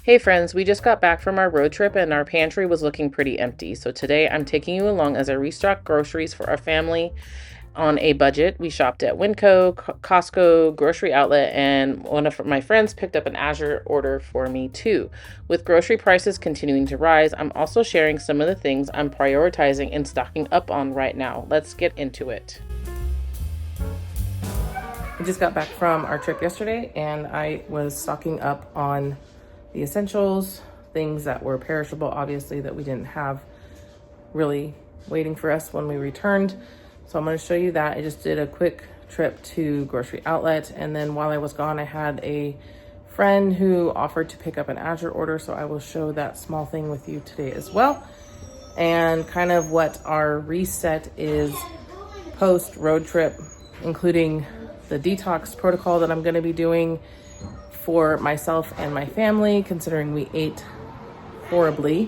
Hey friends, we just got back from our road trip and our pantry was looking pretty empty. So today I'm taking you along as I restock groceries for our family on a budget. We shopped at WinCo, Costco, grocery outlet, and one of my friends picked up an Azure order for me too. With grocery prices continuing to rise, I'm also sharing some of the things I'm prioritizing and stocking up on right now. Let's get into it. We just got back from our trip yesterday and I was stocking up on the essentials, things that were perishable, obviously, that we didn't have really waiting for us when we returned. So I'm going to show you that. I just did a quick trip to grocery outlet, and then while I was gone, I had a friend who offered to pick up an Azure order, so I will show that small thing with you today as well, and kind of what our reset is post road trip, including the detox protocol that I'm going to be doing for myself and my family, considering we ate horribly,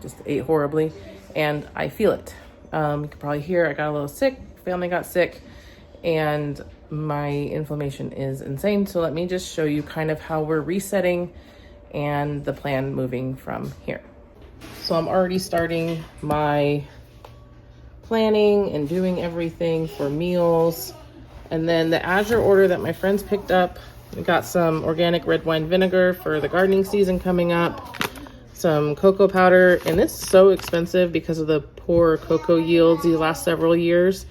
just ate horribly, and I feel it. You can probably hear I got a little sick, family got sick, and my inflammation is insane. So let me just show you kind of how we're resetting and the plan moving from here. So I'm already starting my planning and doing everything for meals. And then the Azure order that my friends picked up, we got some organic red wine vinegar for the gardening season coming up, some cocoa powder, and it's so expensive because of the poor cocoa yields these last several years.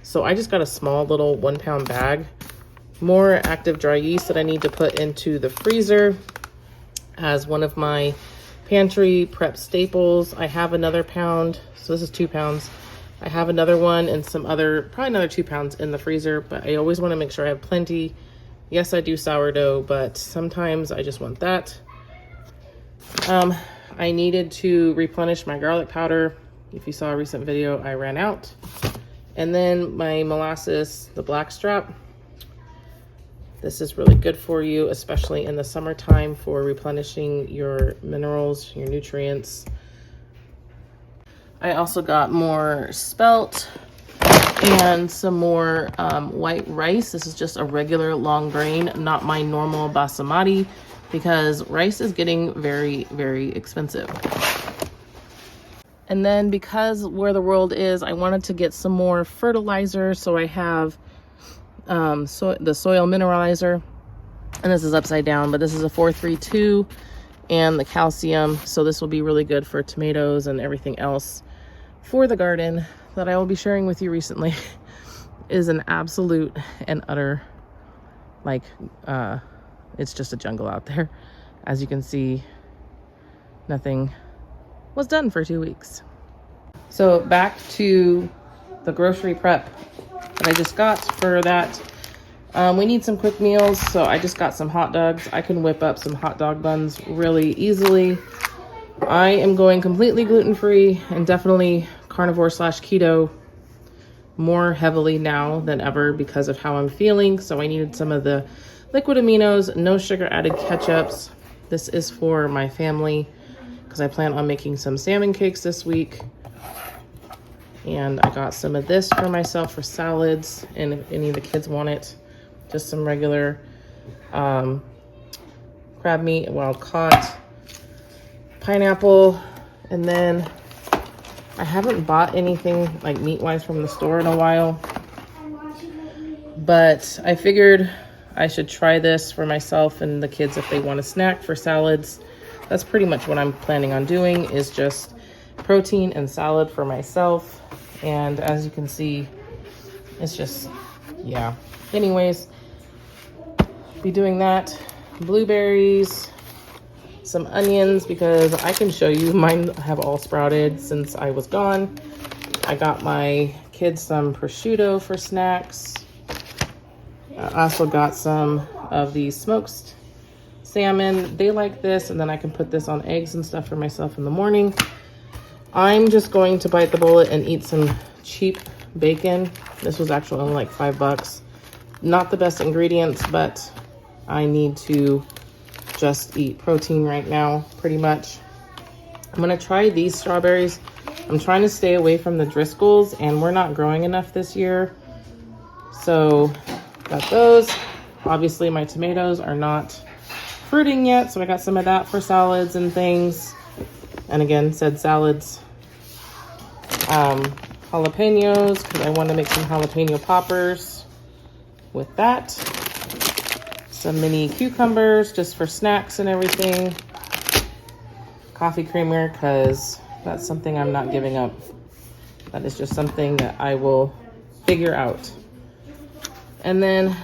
So I just got a small little 1 pound bag. More active dry yeast that I need to put into the freezer as one of my pantry prep staples. I have another pound, so this is 2 pounds. I have another one and some other, probably another 2 pounds in the freezer, but I always want to make sure I have plenty. Yes, I do sourdough, but sometimes I just want that. I needed to replenish my garlic powder. If you saw a recent video, I ran out. And then my molasses, the black strap. This is really good for you, especially in the summertime for replenishing your minerals, your nutrients. I also got more spelt and some more white rice. This is just a regular long grain, not my normal basmati, because rice is getting very, very expensive. And then because where the world is, I wanted to get some more fertilizer. So I have the soil mineralizer, and this is upside down, but this is a 432 and the calcium. So this will be really good for tomatoes and everything else for the garden that I will be sharing with you recently. Is an absolute and utter, like, it's just a jungle out there. As you can see, nothing was done for 2 weeks. So back to the grocery prep that I just got for that. We need some quick meals, so I just got some hot dogs. I can whip up some hot dog buns really easily. I am going completely gluten-free and definitely carnivore / keto more heavily now than ever because of how I'm feeling. So I needed some of the liquid aminos, no sugar added ketchups. This is for my family because I plan on making some salmon cakes this week. And I got some of this for myself for salads, and if any of the kids want it, just some regular crab meat, wild caught, pineapple. And then I haven't bought anything like meat-wise from the store in a while, but I figured I should try this for myself and the kids if they want a snack for salads. That's pretty much what I'm planning on doing, is just protein and salad for myself. And as you can see, it's just, yeah. Anyways, be doing that. Blueberries, some onions, because I can show you mine have all sprouted since I was gone. I got my kids some prosciutto for snacks. I also got some of the smoked salmon. They like this, and then I can put this on eggs and stuff for myself in the morning. I'm just going to bite the bullet and eat some cheap bacon. This was actually only like $5. Not the best ingredients, but I need to just eat protein right now, pretty much. I'm gonna try these strawberries. I'm trying to stay away from the Driscolls, and we're not growing enough this year. So got those. Obviously my tomatoes are not fruiting yet, so I got some of that for salads and things. And again, said salads. Jalapenos, because I want to make some jalapeno poppers with that. Some mini cucumbers just for snacks and everything. Coffee creamer, because that's something I'm not giving up. That is just something that I will figure out. And then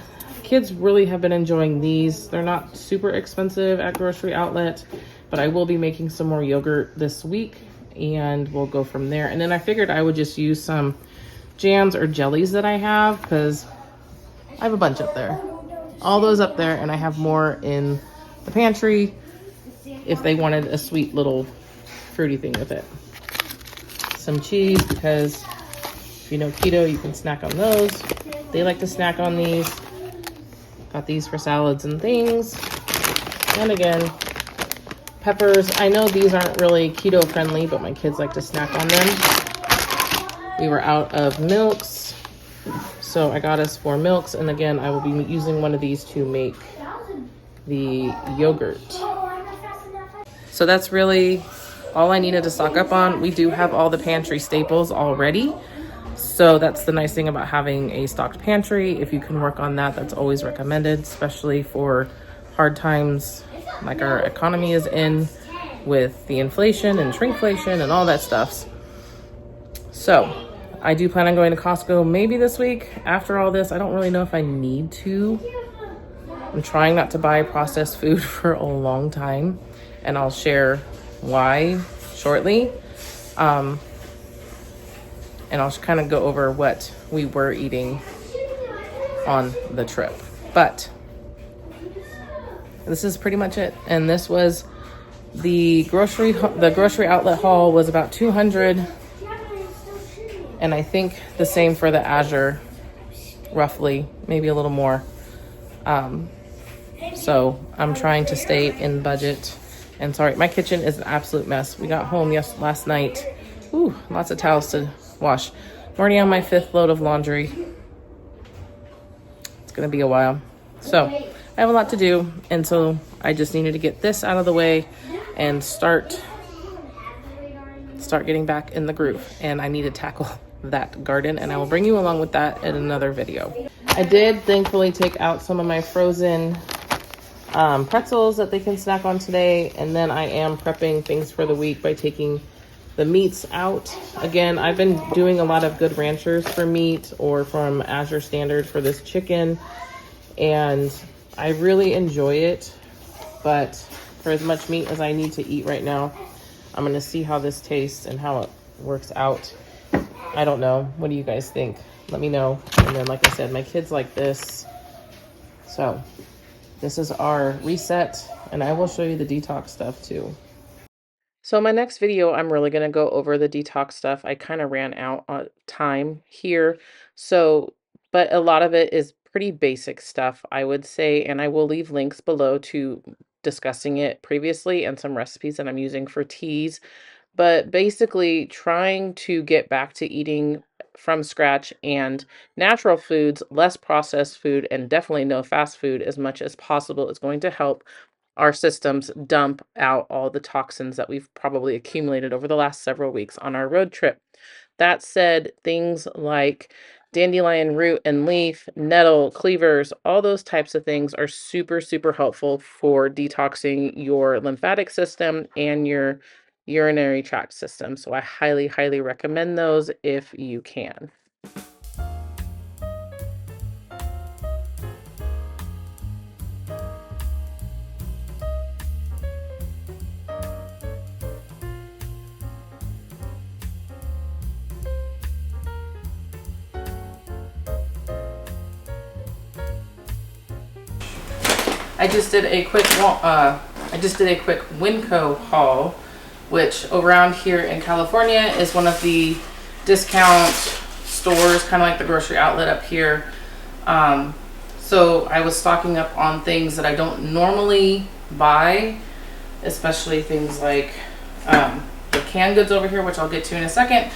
kids really have been enjoying these. They're not super expensive at Grocery Outlet, but I will be making some more yogurt this week and we'll go from there. And then I figured I would just use some jams or jellies that I have, because I have a bunch up there. All those up there, and I have more in the pantry if they wanted a sweet little fruity thing with it. Some cheese, because if you know keto, you can snack on those. They like to snack on these. Got these for salads and things. And again, peppers. I know these aren't really keto friendly, but my kids like to snack on them. We were out of milks, so I got us 4 milks. And again, I will be using one of these to make the yogurt. So that's really all I needed to stock up on. We do have all the pantry staples already. So that's the nice thing about having a stocked pantry. If you can work on that, that's always recommended, especially for hard times like our economy is in with the inflation and shrinkflation and all that stuff. So I do plan on going to Costco maybe this week. After all this, I don't really know if I need to. I'm trying not to buy processed food for a long time, and I'll share why shortly. And I'll kind of go over what we were eating on the trip. But this is pretty much it. And this was the grocery outlet haul was about $200. And I think the same for the Azure, roughly, maybe a little more. So I'm trying to stay in budget. And sorry, my kitchen is an absolute mess. We got home last night. Ooh, lots of towels to wash. I'm already on my 5th load of laundry. It's gonna be a while. So I have a lot to do, and so I just needed to get this out of the way and start getting back in the groove. And I need to tackle that garden, and I will bring you along with that in another video. I did thankfully take out some of my frozen pretzels that they can snack on today, and then I am prepping things for the week by taking the meats out. Again, I've been doing a lot of Good Ranchers for meat, or from Azure Standard for this chicken, and I really enjoy it, but for as much meat as I need to eat right now, I'm gonna see how this tastes and how it works out. I don't know. What do you guys think? Let me know. And then, like I said, my kids like this. So this is our reset, and I will show you the detox stuff too. So my next video, I'm really going to go over the detox stuff. I kind of ran out of time here. So, but a lot of it is pretty basic stuff, I would say, and I will leave links below to discussing it previously and some recipes that I'm using for teas. But basically trying to get back to eating from scratch and natural foods, less processed food, and definitely no fast food as much as possible is going to help our systems dump out all the toxins that we've probably accumulated over the last several weeks on our road trip. That said, things like dandelion root and leaf, nettle, cleavers, all those types of things are super, super helpful for detoxing your lymphatic system and your urinary tract system. So I highly, highly recommend those if you can. I just did a quick WinCo haul, which around here in California is one of the discount stores, kind of like the Grocery Outlet up here. So I was stocking up on things that I don't normally buy, especially things like the canned goods over here, which I'll get to in a second.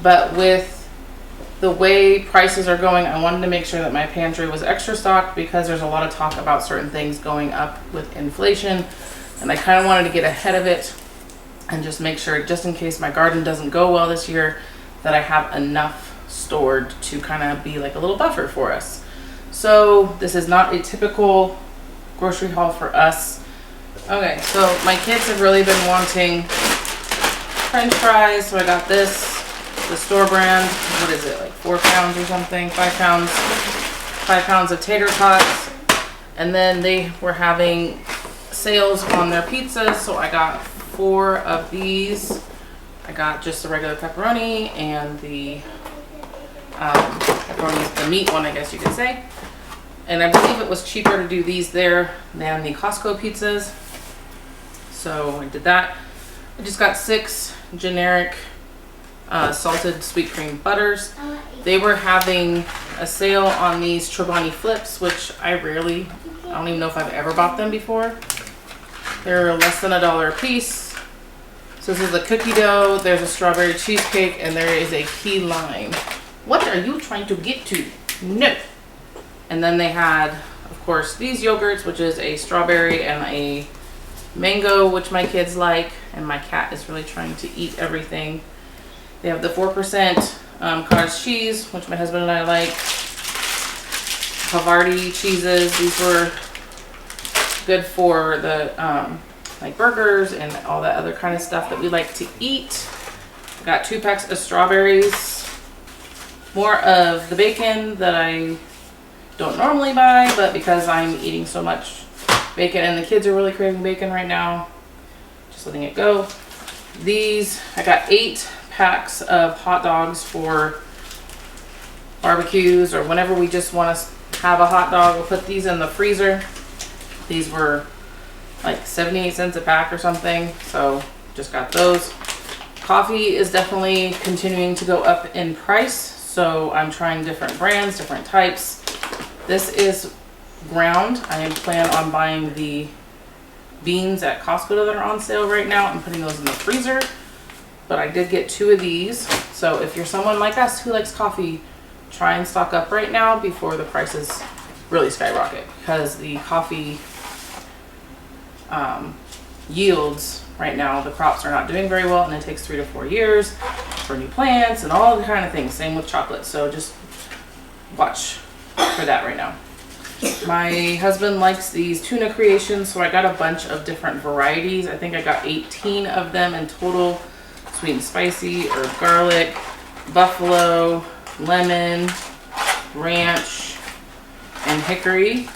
But with the way prices are going, I wanted to make sure that my pantry was extra stocked because there's a lot of talk about certain things going up with inflation. And I kind of wanted to get ahead of it and just make sure, just in case my garden doesn't go well this year, that I have enough stored to kind of be like a little buffer for us. So this is not a typical grocery haul for us. Okay, so my kids have really been wanting French fries, so I got this, the store brand. What is it, like 4 pounds or something? 5 pounds. 5 pounds of tater tots. And then they were having sales on their pizzas, so I got 4 of these. I got just the regular pepperoni and the pepperoni, the meat one, I guess you could say. And I believe it was cheaper to do these there than the Costco pizzas. So I did that. I just got 6 generic salted sweet cream butters. They were having a sale on these Chobani flips, which I don't even know if I've ever bought them before. They're less than $1 a piece. So this is a cookie dough, there's a strawberry cheesecake, and there is a key lime. What are you trying to get to? No. And then they had, of course, these yogurts, which is a strawberry and a mango, which my kids like, and my cat is really trying to eat everything. They have the 4% cottage cheese, which my husband and I like. Havarti cheeses. These were good for the like burgers and all that other kind of stuff that we like to eat. I got 2 packs of strawberries. More of the bacon that I don't normally buy, but because I'm eating so much bacon and the kids are really craving bacon right now, just letting it go. These, I got 8 packs of hot dogs for barbecues or whenever we just want to have a hot dog. We'll put these in the freezer. These were like 78 cents a pack or something, so just got those. Coffee is definitely continuing to go up in price, so I'm trying different brands, different types. This is ground. I plan on buying the beans at Costco that are on sale right now and putting those in the freezer. But I did get 2 of these. So if you're someone like us who likes coffee, try and stock up right now before the prices really skyrocket, because the coffee yields right now, the crops are not doing very well, and it takes 3 to 4 years for new plants and all the kind of things. Same with chocolate. So just watch for that right now. My husband likes these tuna creations, so I got a bunch of different varieties. I think I got 18 of them in total. Sweet and spicy, or garlic, buffalo, lemon, ranch, and hickory.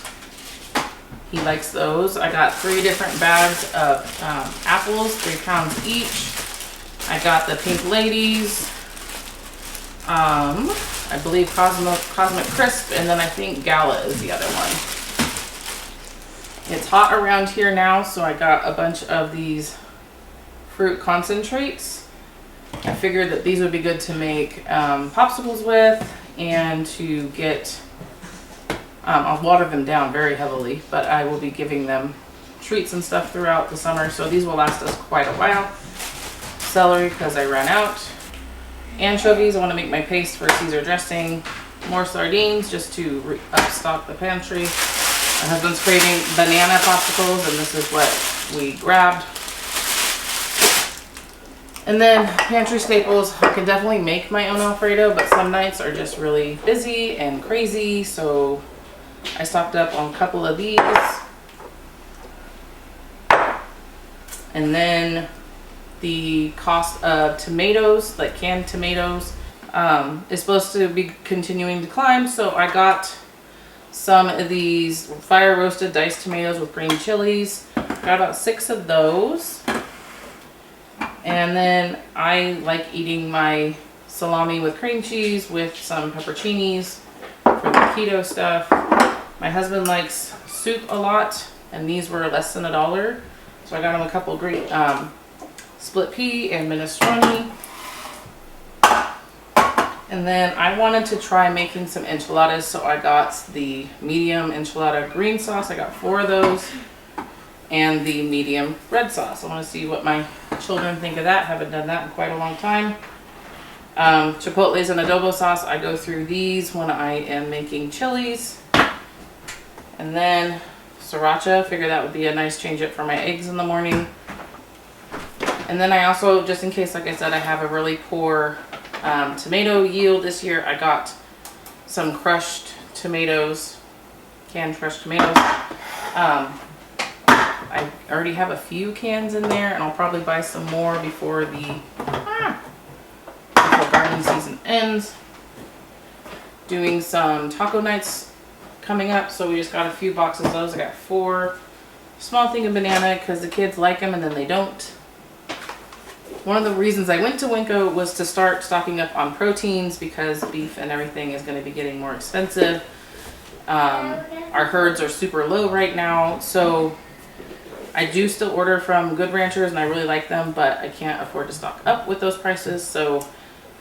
He likes those. I got 3 different bags of apples, 3 pounds each. I got the Pink Ladies, I believe Cosmic Crisp, and then I think Gala is the other one. It's hot around here now, so I got a bunch of these fruit concentrates. I figured that these would be good to make popsicles with, and to get, I'll water them down very heavily, but I will be giving them treats and stuff throughout the summer, so these will last us quite a while. Celery, because I ran out. Anchovies, I want to make my paste for Caesar dressing. More sardines, just to upstock the pantry. My husband's craving banana popsicles, and this is what we grabbed. And then pantry staples. I can definitely make my own Alfredo, but some nights are just really busy and crazy, so I stocked up on a couple of these. And then the cost of tomatoes, like canned tomatoes, is supposed to be continuing to climb, so I got some of these fire roasted diced tomatoes with green chilies. Got about 6 of those. And then I like eating my salami with cream cheese with some pepperoncinis for the keto stuff. My husband likes soup a lot, and these were less than $1. So I got him a couple great split pea and minestrone. And then I wanted to try making some enchiladas, so I got the medium enchilada green sauce. I got 4 of those. And the medium red sauce. I want to see what my children think of that. Haven't done that in quite a long time. Chipotles and adobo sauce, I go through these when I am making chilies. And then sriracha, figure that would be a nice change up for my eggs in the morning. And then I also, just in case, like I said, I have a really poor tomato yield this year, I got some crushed tomatoes, canned crushed tomatoes. I already have a few cans in there, and I'll probably buy some more before the gardening season ends. Doing some taco nights coming up, so we just got a few boxes of those. I got 4. Small thing of banana because the kids like them and then they don't. One of the reasons I went to WinCo was to start stocking up on proteins because beef and everything is going to be getting more expensive. Our herds are super low right now, so I do still order from Good Ranchers and I really like them, but I can't afford to stock up with those prices, so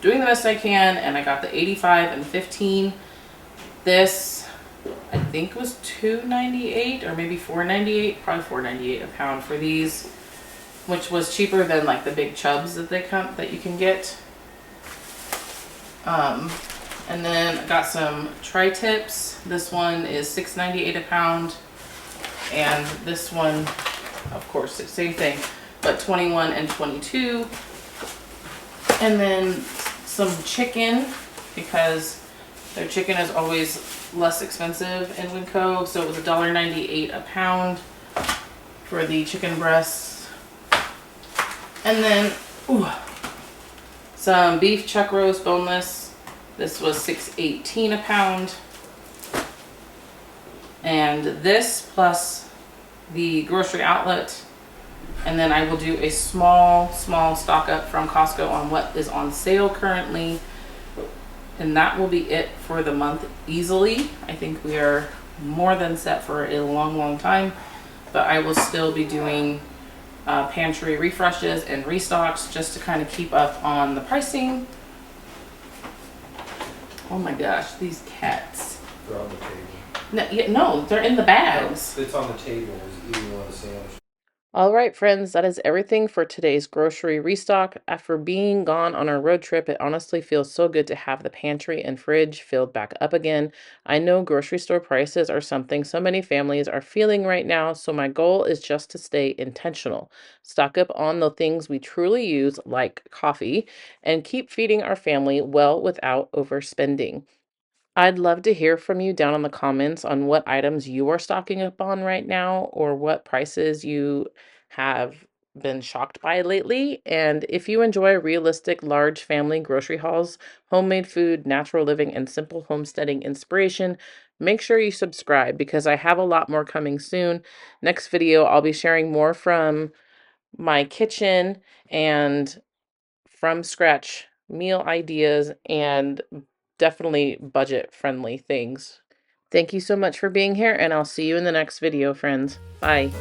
doing the best I can. And I got the 85 and 15. This I think was $2.98 or maybe $4.98, probably $4.98 a pound for these, which was cheaper than like the big chubs that you can get. And then I got some tri-tips. This one is $6.98 a pound, and this one, of course, it's same thing, but 21 and 22. And then some chicken, because their chicken is always less expensive in WinCo, so it was $1.98 a pound for the chicken breasts. And then some beef chuck roast boneless. This was $6.18 a pound. And this plus the grocery outlet. And then I will do a small stock up from Costco on what is on sale currently. And that will be it for the month easily. I think we are more than set for a long time. But I will still be doing pantry refreshes and restocks just to kind of keep up on the pricing. Oh my gosh, these cats. They're on the table. No, they're in the bags. No, it's on the table. It's eating on the sandwich. All right, friends, that is everything for today's grocery restock. After being gone on our road trip, it honestly feels so good to have the pantry and fridge filled back up again. I know grocery store prices are something so many families are feeling right now, so my goal is just to stay intentional. Stock up on the things we truly use, like coffee, and keep feeding our family well without overspending. I'd love to hear from you down in the comments on what items you are stocking up on right now or what prices you have been shocked by lately. And if you enjoy realistic, large family grocery hauls, homemade food, natural living, and simple homesteading inspiration, make sure you subscribe because I have a lot more coming soon. Next video, I'll be sharing more from my kitchen and from scratch meal ideas and definitely budget friendly things. Thank you so much for being here, and I'll see you in the next video, friends. Bye.